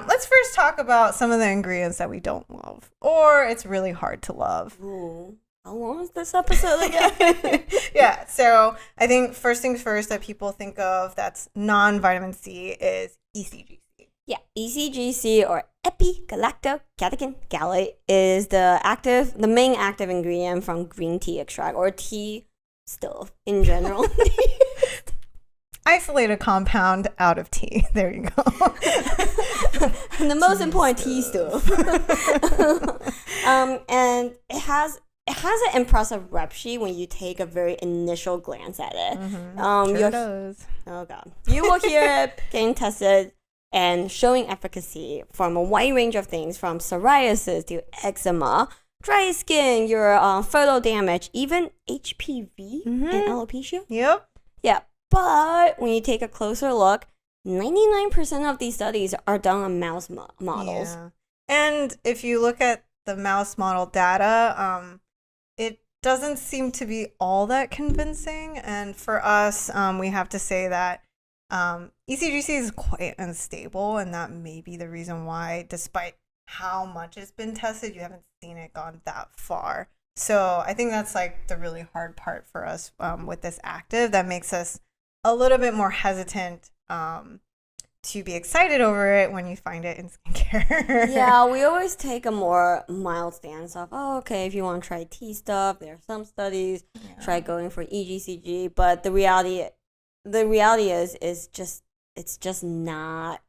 let's first talk about some of the ingredients that we don't love, or it's really hard to love. Ooh. How long is this episode again? Yeah, so I think first things first that people think of that's non-vitamin C is ECGC. Yeah, ECGC or epigalactocatechin gallate is the main active ingredient from green tea extract or tea stuff in general. Isolate a compound out of tea. There you go. The most important tea stuff. And it has an impressive rep sheet when you take a very initial glance at it. Sure does. Oh god, you will hear it getting tested and showing efficacy from a wide range of things, from psoriasis to eczema, dry skin, your photo damage, even HPV and alopecia. Yep. Yeah, but when you take a closer look, 99% of these studies are done on mouse models. Yeah. And if you look at the mouse model data, it doesn't seem to be all that convincing. And for us, we have to say that ECGC is quite unstable, and that may be the reason why, despite how much it's been tested, you haven't seen it gone that far. So I think that's like the really hard part for us with this active that makes us a little bit more hesitant to be excited over it when you find it in skincare. Yeah, we always take a more mild stance of, oh, okay, if you want to try tea stuff, there are some studies, try going for EGCG, but the reality is it's just not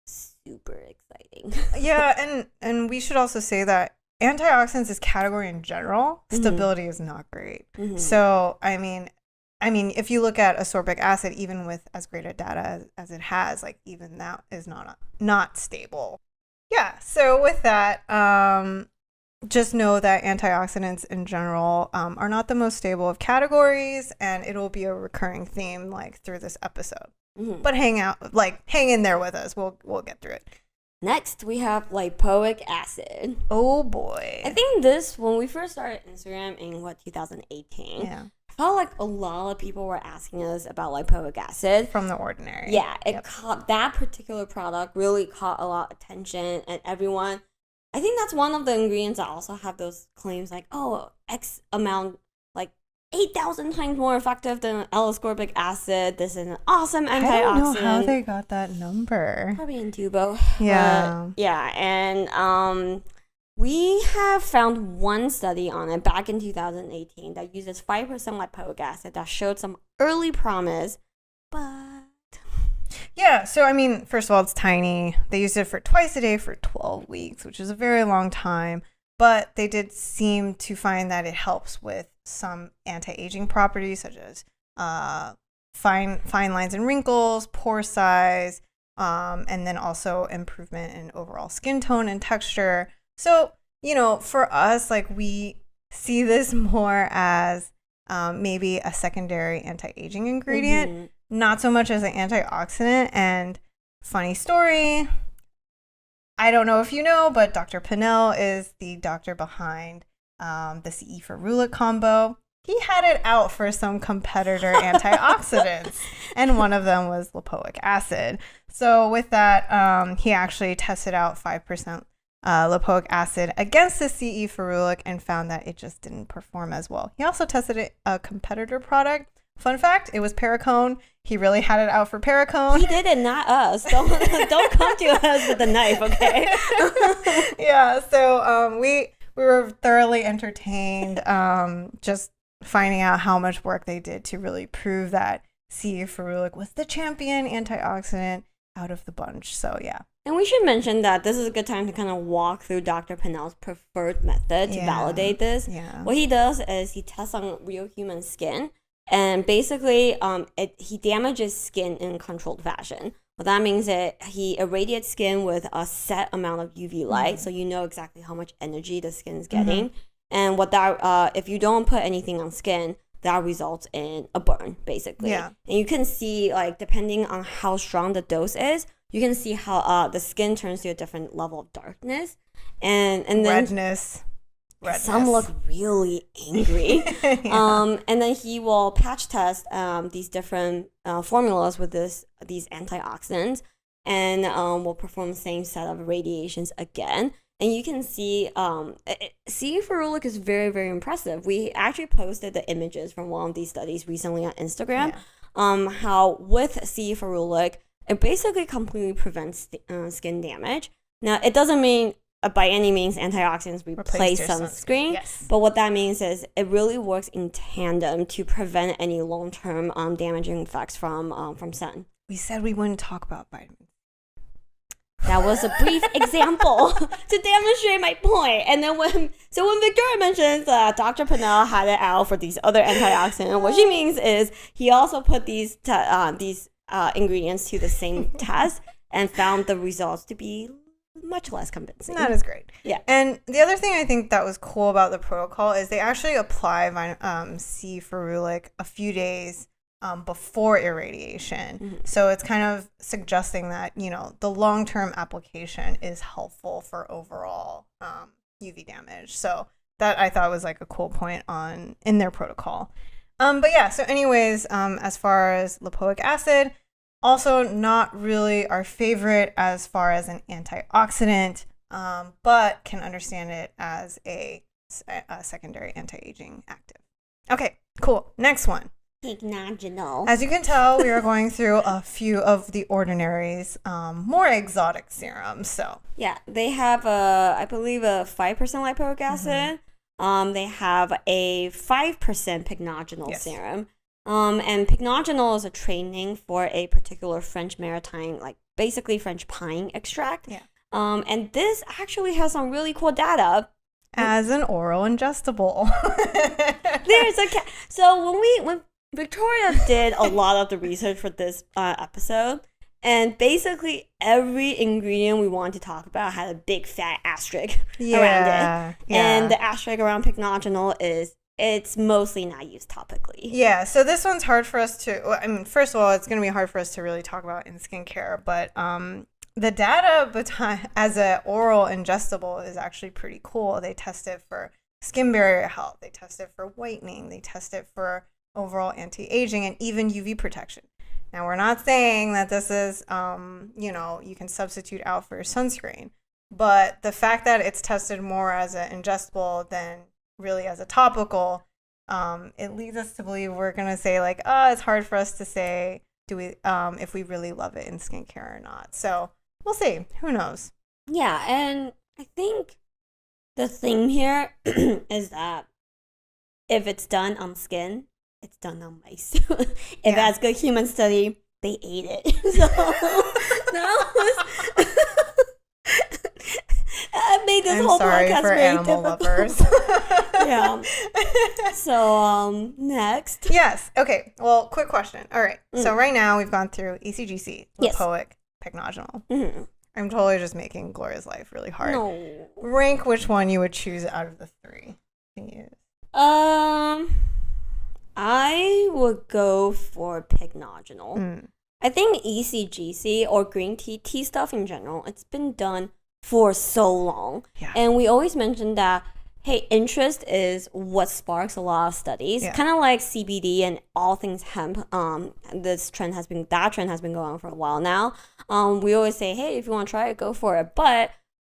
super exciting. Yeah, and we should also say that antioxidants is category in general, stability is not great. So I mean if you look at ascorbic acid, even with as great a data as it has, like even that is not stable. Yeah, so with that, just know that antioxidants in general are not the most stable of categories, and it'll be a recurring theme like through this episode. But hang in there with us. We'll get through it. Next, we have lipoic acid. Oh boy. I think when we first started Instagram in 2018, Yeah. I felt like a lot of people were asking us about lipoic acid. From The Ordinary. Yeah, that particular product really caught a lot of attention, and everyone, I think that's one of the ingredients that also have those claims like, oh, X amount, like 8,000 times more effective than L-ascorbic acid. This is an awesome antioxidant. I don't know how they got that number. Probably in Dubo. Yeah. And we have found one study on it back in 2018 that uses 5% lipoic acid that showed some early promise, but... Yeah, so I mean, first of all, it's tiny. They used it for twice a day for 12 weeks, which is a very long time. But they did seem to find that it helps with some anti-aging properties, such as fine lines and wrinkles, pore size, and then also improvement in overall skin tone and texture. So, for us, like, we see this more as maybe a secondary anti-aging ingredient, not so much as an antioxidant. And funny story, I don't know if you know, but Dr. Pinnell is the doctor behind the CE ferulic combo. He had it out for some competitor antioxidants, and one of them was lipoic acid. So with that, he actually tested out 5% lipoic acid against the CE ferulic and found that it just didn't perform as well. He also tested a competitor product. Fun fact, it was Perricone. He really had it out for Perricone. He did it, not us. Don't come to us with a knife, okay? Yeah, so we were thoroughly entertained just finding out how much work they did to really prove that CE ferulic was the champion antioxidant out of the bunch. So yeah. And we should mention that this is a good time to kind of walk through Dr. Pinnell's preferred method to validate this. Yeah. What he does is he tests on real human skin. And basically, he damages skin in a controlled fashion. What that means is he irradiates skin with a set amount of UV light, so you know exactly how much energy the skin is getting. And what that, if you don't put anything on skin, that results in a burn, basically. Yeah. And you can see, like, depending on how strong the dose is, you can see how the skin turns to a different level of darkness, and then redness. Some look really angry. And then he will patch test these different formulas with these antioxidants. and will perform the same set of radiations again. And you can see C ferulic is very, very impressive. We actually posted the images from one of these studies recently on Instagram. How with C ferulic, it basically completely prevents skin damage. Now, it doesn't mean by any means antioxidants replace sunscreen. Yes. But what that means is it really works in tandem to prevent any long-term damaging effects from sun. We said we wouldn't talk about vitamins. That was a brief example to demonstrate my point. And then when Victoria mentions Dr. Pinnell had it out for these other antioxidants, what she means is he also put these ingredients to the same test and found the results to be much less convincing. Not as great. Yeah. And the other thing I think that was cool about the protocol is they actually apply C ferulic a few days before irradiation. Mm-hmm. So it's kind of suggesting that, the long-term application is helpful for overall UV damage. So that I thought was like a cool point in their protocol. But yeah, so anyways, as far as lipoic acid, also not really our favorite as far as an antioxidant, but can understand it as a secondary anti-aging active. Okay, cool. Next one. Pignaginol. As you can tell, we are going through a few of the Ordinary's more exotic serums. So yeah, they have I believe a 5% lipoic acid. Mm-hmm. They have a 5% pignaginol serum. And pignaginol is a trade name for a particular French maritime, like basically French pine extract. Yeah. And this actually has some really cool data. As an oral ingestible. So when Victoria did a lot of the research for this episode, and basically every ingredient we wanted to talk about had a big fat asterisk around it. Yeah. And the asterisk around pignaginol it's mostly not used topically. Yeah, so this one's hard for us to, first of all, it's going to be hard for us to really talk about in skincare, but the data as an oral ingestible is actually pretty cool. They test it for skin barrier health, they test it for whitening, they test it for overall anti-aging, and even UV protection. Now, we're not saying that this is, you can substitute out for your sunscreen, but the fact that it's tested more as an ingestible than really as a topical, it leads us to believe we're going to say like, it's hard for us to say if we really love it in skincare or not. So we'll see. Who knows? Yeah, and I think the thing here is that if it's done on skin, it's done on mice. If that's good human study, they ate it. So that was I made this whole podcast for very animal difficult. lovers. Yeah. So next. Yes. Okay. Well, quick question. All right. So right now we've gone through ECGC, Lipoic, pignaginol. Mm-hmm. I'm totally just making Gloria's life really hard. No. Rank which one you would choose out of the three to use. I would go for pignaginol. I think ECGC or green tea stuff in general, it's been done for so long. Yeah. And we always mention that, hey, interest is what sparks a lot of studies. Yeah. Kind of like CBD and all things hemp. That trend has been going on for a while now. We always say, hey, if you want to try it, go for it. But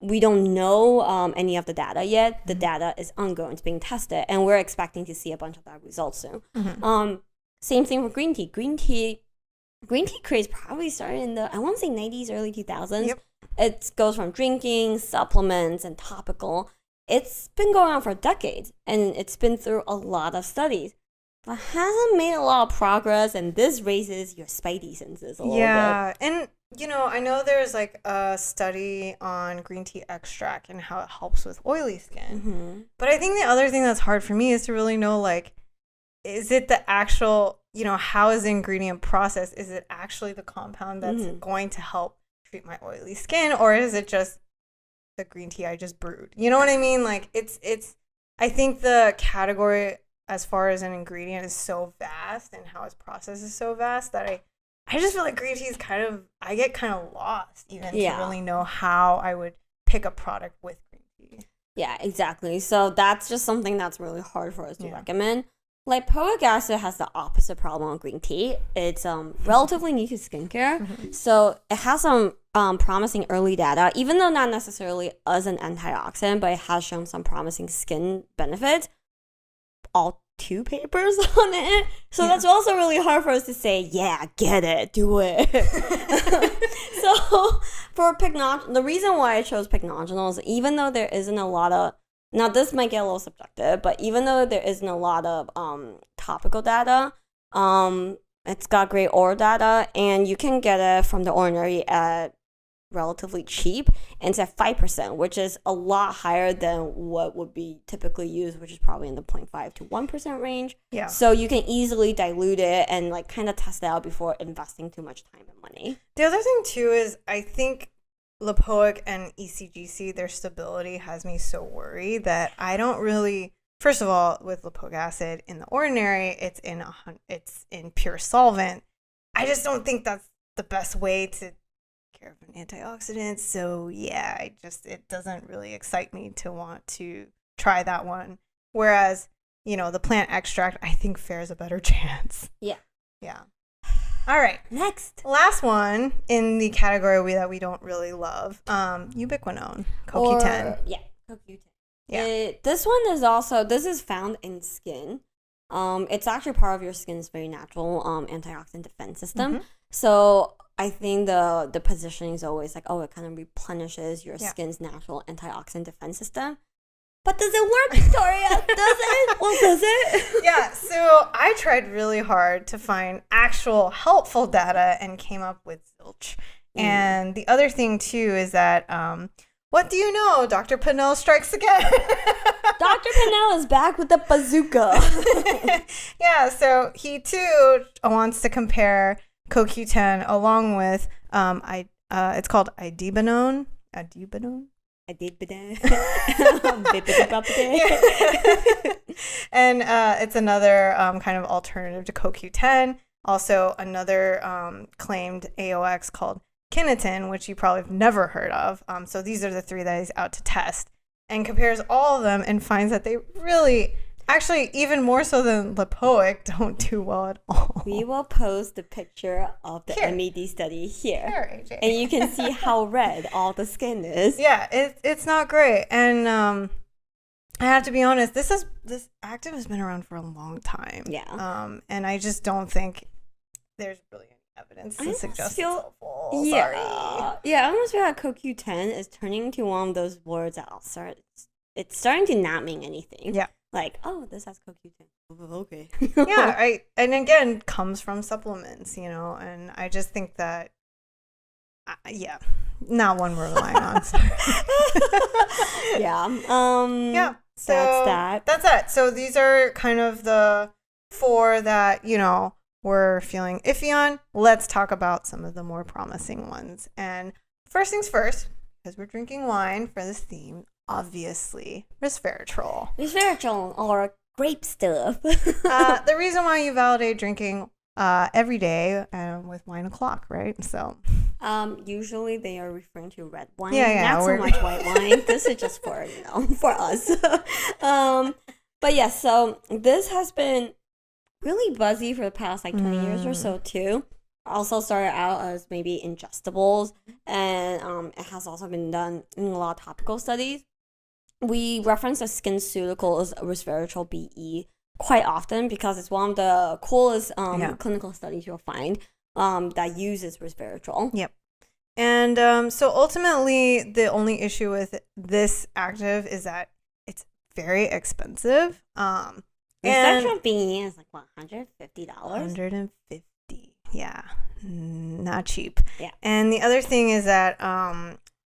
we don't know any of the data yet. The data is ongoing. It's being tested. And we're expecting to see a bunch of that results soon. Mm-hmm. Same thing for green tea. Green tea craze probably started in the, I want to say 90s, early 2000s. Yep. It goes from drinking, supplements, and topical. It's been going on for decades, and it's been through a lot of studies, but hasn't made a lot of progress, and this raises your spidey senses a little bit. Yeah, and I know there's like a study on green tea extract and how it helps with oily skin. Mm-hmm. But I think the other thing that's hard for me is to really know, like, is it the actual, how is the ingredient processed? Is it actually the compound that's going to help treat my oily skin, or is it just the green tea I just brewed? You know what I mean? Like it's I think the category as far as an ingredient is so vast and how its process is so vast that I just feel like green tea is I get kind of lost even to really know how I would pick a product with green tea. Yeah, exactly. So that's just something that's really hard for us to recommend. Lipoic acid has the opposite problem of green tea. It's relatively new to skincare, so it has some promising early data, even though not necessarily as an antioxidant, but it has shown some promising skin benefits. All 2 papers on it, so that's also really hard for us to say, yeah, get it, do it. So for the reason why I chose pycnogenol, even though there isn't a lot of, now this might get a little subjective, but even though there isn't a lot of topical data, it's got great oral data, and you can get it from The Ordinary at relatively cheap, and it's at 5%, which is a lot higher than what would be typically used, which is probably in the 0.5 to 1% range. Yeah. So you can easily dilute it and like kind of test it out before investing too much time and money. The other thing too is I think Lipoic and ECGC, their stability has me so worried that I don't really. First of all, with lipoic acid in The Ordinary, it's in pure solvent. I just don't think that's the best way to care of an antioxidant. So yeah, it doesn't really excite me to want to try that one. Whereas, the plant extract, I think fares a better chance. Yeah. Yeah. All right. Next. Last one in the category that we don't really love, Ubiquinone, CoQ10. Yeah, CoQ10. Yeah. This is found in skin. It's actually part of your skin's very natural antioxidant defense system. So I think the positioning is always like, it kind of replenishes your skin's natural antioxidant defense system. But does it work, Victoria? Does it? Well, does it? Yeah, so I tried really hard to find actual helpful data and came up with zilch. And the other thing, too, is that, what do you know? Dr. Pinnell strikes again. Dr. Pinnell is back with the bazooka. Yeah, so he, too, wants to compare CoQ10 along with, it's called Ubiquinone. And it's another kind of alternative to CoQ10. Also, another claimed AOX called Kinetin, which you probably have never heard of. So these are the 3 that he's out to test, and compares all of them and finds that they really, actually, even more so than Lipoic, don't do well at all. We will post the picture of the MED study here, AJ. And you can see how red all the skin is. Yeah, it's not great. And I have to be honest, this active has been around for a long time. Yeah. And I just don't think there's really any evidence to suggest it's helpful. Yeah. Sorry. Yeah, I almost feel like CoQ10 is turning into one of those words that it's starting to not mean anything. Yeah. Like, this has CoQ10. Okay. Yeah, and again, comes from supplements, and I just think that, not one we're relying on. Yeah. Yeah. So that's that. So these are kind of the 4 that, we're feeling iffy on. Let's talk about some of the more promising ones. And first things first, because we're drinking wine for this theme, obviously, resveratrol. Resveratrol, or grape stuff. The reason why you validate drinking every day with wine o'clock, right? So usually they are referring to red wine, not so much white wine. This is just for for us. But yeah, so this has been really buzzy for the past 20 years or so too. Also started out as maybe ingestibles, and it has also been done in a lot of topical studies. We reference the SkinCeuticals resveratrol BE quite often because it's one of the coolest clinical studies you'll find that uses resveratrol. Yep. And so ultimately, the only issue with this active is that it's very expensive. Resveratrol BE is like $150? $150. Yeah. Not cheap. Yeah. And the other thing is that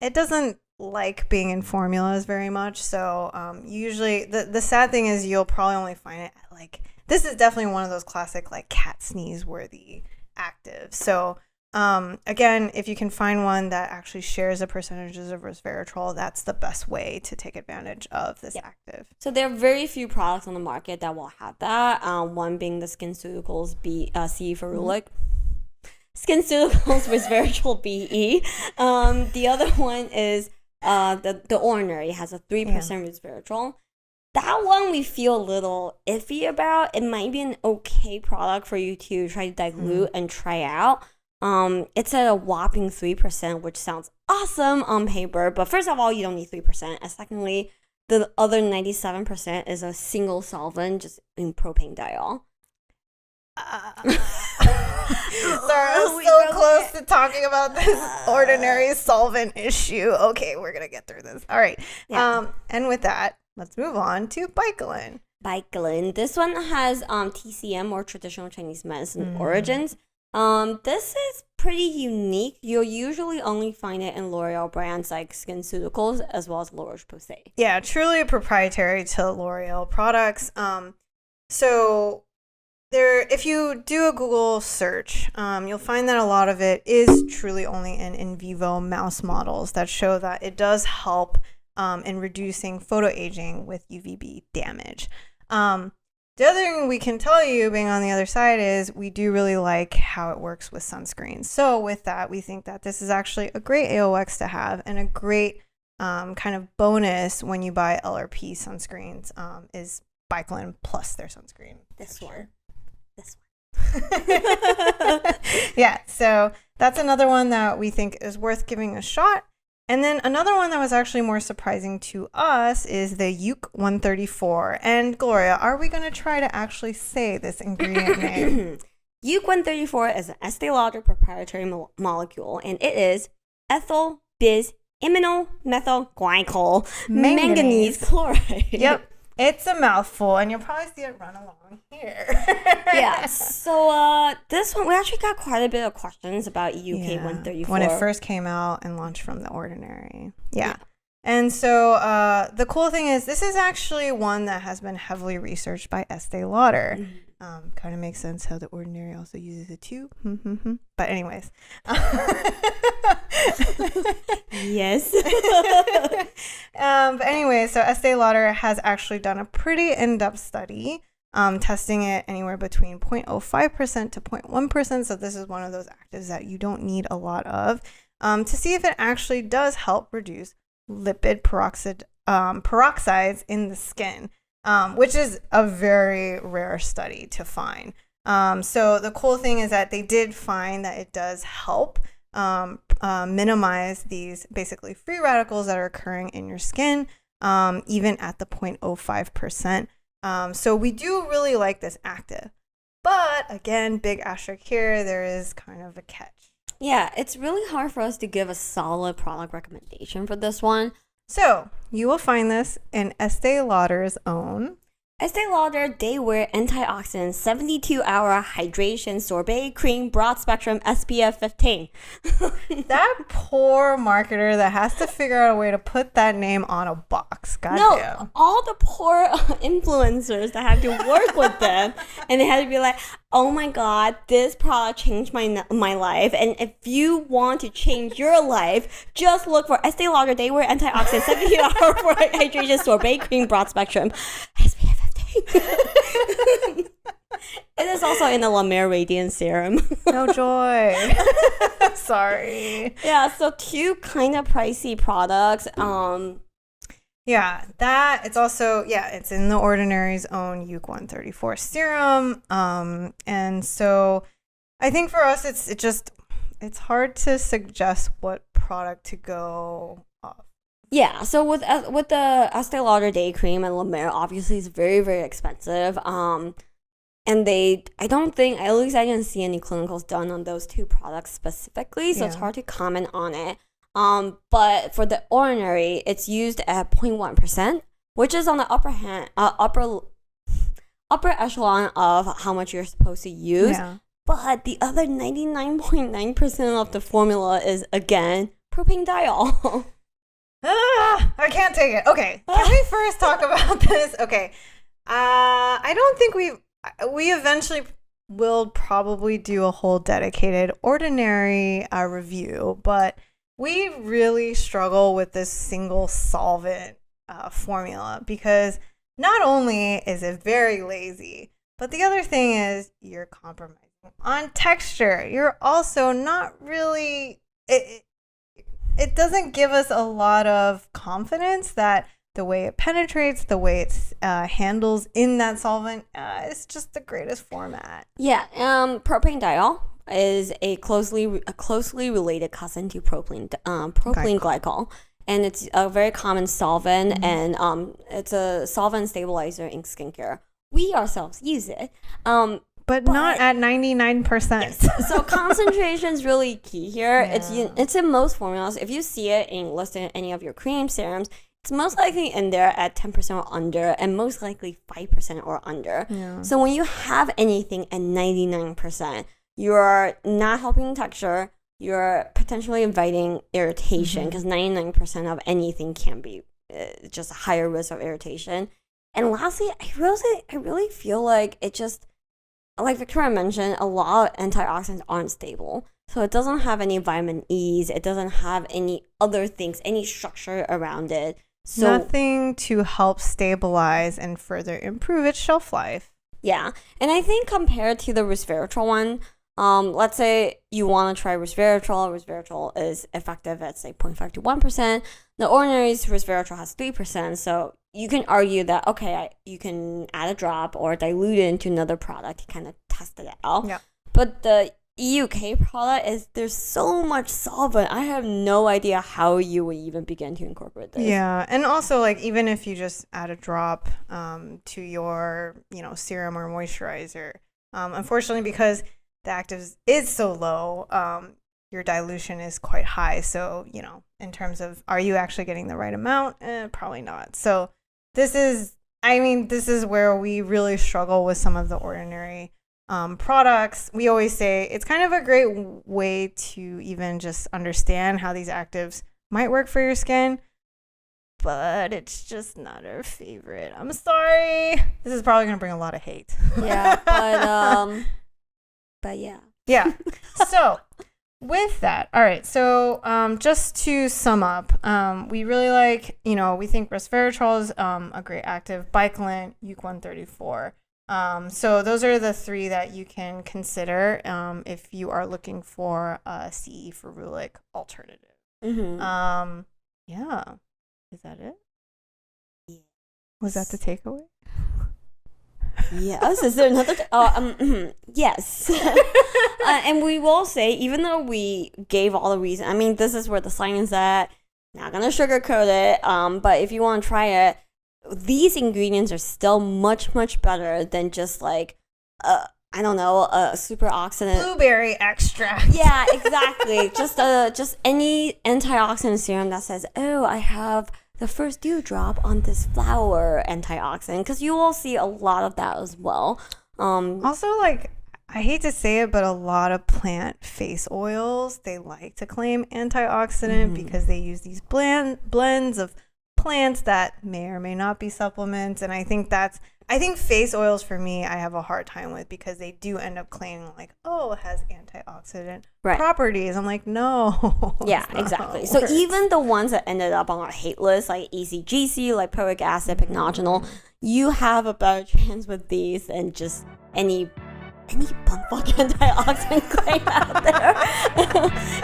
it doesn't like being in formulas very much. So usually the sad thing is you'll probably only find it at this is definitely one of those classic cat sneeze worthy actives. So again, if you can find one that actually shares the percentages of resveratrol, that's the best way to take advantage of this active. So there are very few products on the market that will have that. One being the SkinCeuticals C ferulic. SkinCeuticals resveratrol BE. The other one is the Ordinary has a 3% resveratrol. that one we feel a little iffy about. It might be an okay product for you to try to dilute and try out. It's at a whopping 3%, which sounds awesome on paper. But first of all, you don't need 3%. And secondly, the other 97% is a single solvent, just in propane diol. Sorry, I'm so close to talking about this ordinary solvent issue. Okay, we're gonna get through this. All right. Yeah. And with that, let's move on to Ubiquinone. Ubiquinone. This one has TCM, or traditional Chinese medicine origins. This is pretty unique. You'll usually only find it in L'Oreal brands like SkinCeuticals as well as La Roche-Posay. Yeah, truly proprietary to L'Oreal products. So there, if you do a Google search, you'll find that a lot of it is truly only in vivo mouse models that show that it does help in reducing photoaging with UVB damage. The other thing we can tell you, being on the other side, is we do really like how it works with sunscreens. So with that, we think that this is actually a great AOX to have, and a great kind of bonus when you buy LRP sunscreens is Ubiquinone plus their sunscreen. This one. Yeah, so that's another one that we think is worth giving a shot. And then another one that was actually more surprising to us is the Uke 134. And Gloria, are we going to try to actually say this ingredient name? Uke 134 is an Estee Lauder proprietary molecule, and it is ethyl bis imino methyl glycol manganese chloride. Yep. It's a mouthful, and you'll probably see it run along here. Yeah, so this one, we actually got quite a bit of questions about UK 134. When it first came out and launched from The Ordinary. Yeah. And so the cool thing is this is actually one that has been heavily researched by Estee Lauder. Kind of makes sense how The Ordinary also uses it too. But anyways. Yes. But anyway, so Estee Lauder has actually done a pretty in-depth study testing it anywhere between 0.05% to 0.1%. So this is one of those actives that you don't need a lot of to see if it actually does help reduce lipid peroxides in the skin, which is a very rare study to find. So the cool thing is that they did find that it does help minimize these basically free radicals that are occurring in your skin, even at the 0.05%. So we do really like this active. But again, big asterisk here, there is kind of a catch. Yeah, it's really hard for us to give a solid product recommendation for this one. So you will find this in Estee Lauder's own Estee Lauder Daywear Antioxidant 72-hour hydration sorbet cream broad-spectrum SPF 15. That poor marketer that has to figure out a way to put that name on a box. Goddamn. All the poor influencers that have to work with them, and they had to be like, oh my god, this product changed my life. And if you want to change your life, just look for Estee Lauder Daywear Antioxidant 72-hour hydration sorbet cream broad-spectrum SPF 15. It is also in the La Mer Radiant Serum. No joy. Sorry. Yeah, so two kind of pricey products. Yeah, that it's also, it's in The Ordinary's own Uke 134 serum. And so I think for us, it's hard to suggest what product to go off. Yeah, so with the Estee Lauder Day Cream and La Mer, obviously it's very, very expensive. And I don't think, at least I didn't see any clinicals done on those two products specifically, so it's hard to comment on it. But for The Ordinary, it's used at 0.1%, which is on the upper echelon of how much you're supposed to use. Yeah. But the other 99.9% of the formula is, again, propane diol. I can't take it. Okay, can we first talk about this? Okay, I don't think we eventually will probably do a whole dedicated Ordinary review, but we really struggle with this single solvent formula because not only is it very lazy, but the other thing is you're compromising on texture. You're also not really... It doesn't give us a lot of confidence that the way it penetrates, the way it handles in that solvent. It's just the greatest format. Yeah, propanediol is a closely related cousin to propylene glycol. And it's a very common solvent, and it's a solvent stabilizer in skincare. We ourselves use it. But not at 99%. Yes. So concentration is really key here. Yeah. It's in most formulas. If you see it in listed in any of your cream serums, it's most likely in there at 10% or under, and most likely 5% or under. Yeah. So when you have anything at 99%, you're not helping texture. You're potentially inviting irritation, because 99% of anything can be just a higher risk of irritation. And lastly, I really feel like it just, like Victoria mentioned, a lot of antioxidants aren't stable. So it doesn't have any vitamin E's. It doesn't have any other things, any structure around it. So nothing to help stabilize and further improve its shelf life. Yeah. And I think compared to the resveratrol one, let's say you want to try resveratrol. Resveratrol is effective at, say, 0.5 to 1%. The ordinary resveratrol has 3%. So you can argue that, okay, you can add a drop or dilute it into another product to kind of test it out. Yeah. But the EUK product there's so much solvent. I have no idea how you would even begin to incorporate this. Yeah. And also, like, even if you just add a drop to your, serum or moisturizer, unfortunately, because the active is so low, your dilution is quite high. So, in terms of, are you actually getting the right amount? Probably not. So this is where we really struggle with some of the ordinary products. We always say it's kind of a great way to even just understand how these actives might work for your skin, but it's just not our favorite. I'm sorry. This is probably going to bring a lot of hate. Yeah, but yeah. Yeah. So with that, all right. So just to sum up, we really like, we think resveratrol is a great active, Bicolin, UC134. So those are the three that you can consider if you are looking for a CE ferulic alternative. Mm-hmm. Yeah. Is that it? Yes. Was that the takeaway? Yes. Is there another? Yes. And we will say, even though we gave all the reasons, this is where the science is at. Not gonna sugarcoat it. But if you want to try it, these ingredients are still much, much better than just like, a superoxidant. Blueberry extract. Yeah, exactly. just any antioxidant serum that says, oh, I have the first dewdrop on this flower antioxidant, because you will see a lot of that as well. Also, like, I hate to say it, but a lot of plant face oils, they like to claim antioxidant because they use these blends of plants that may or may not be supplements. And I think face oils, for me, I have a hard time with, because they do end up claiming like, oh, it has antioxidant properties. I'm like, no. Yeah, exactly. So even the ones that ended up on our hate list, like ECGC, lipoic acid, pycnogenol, you have a better chance with these than just any bumfuck antioxidant claim out there.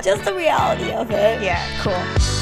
Just the reality of it. Yeah, cool.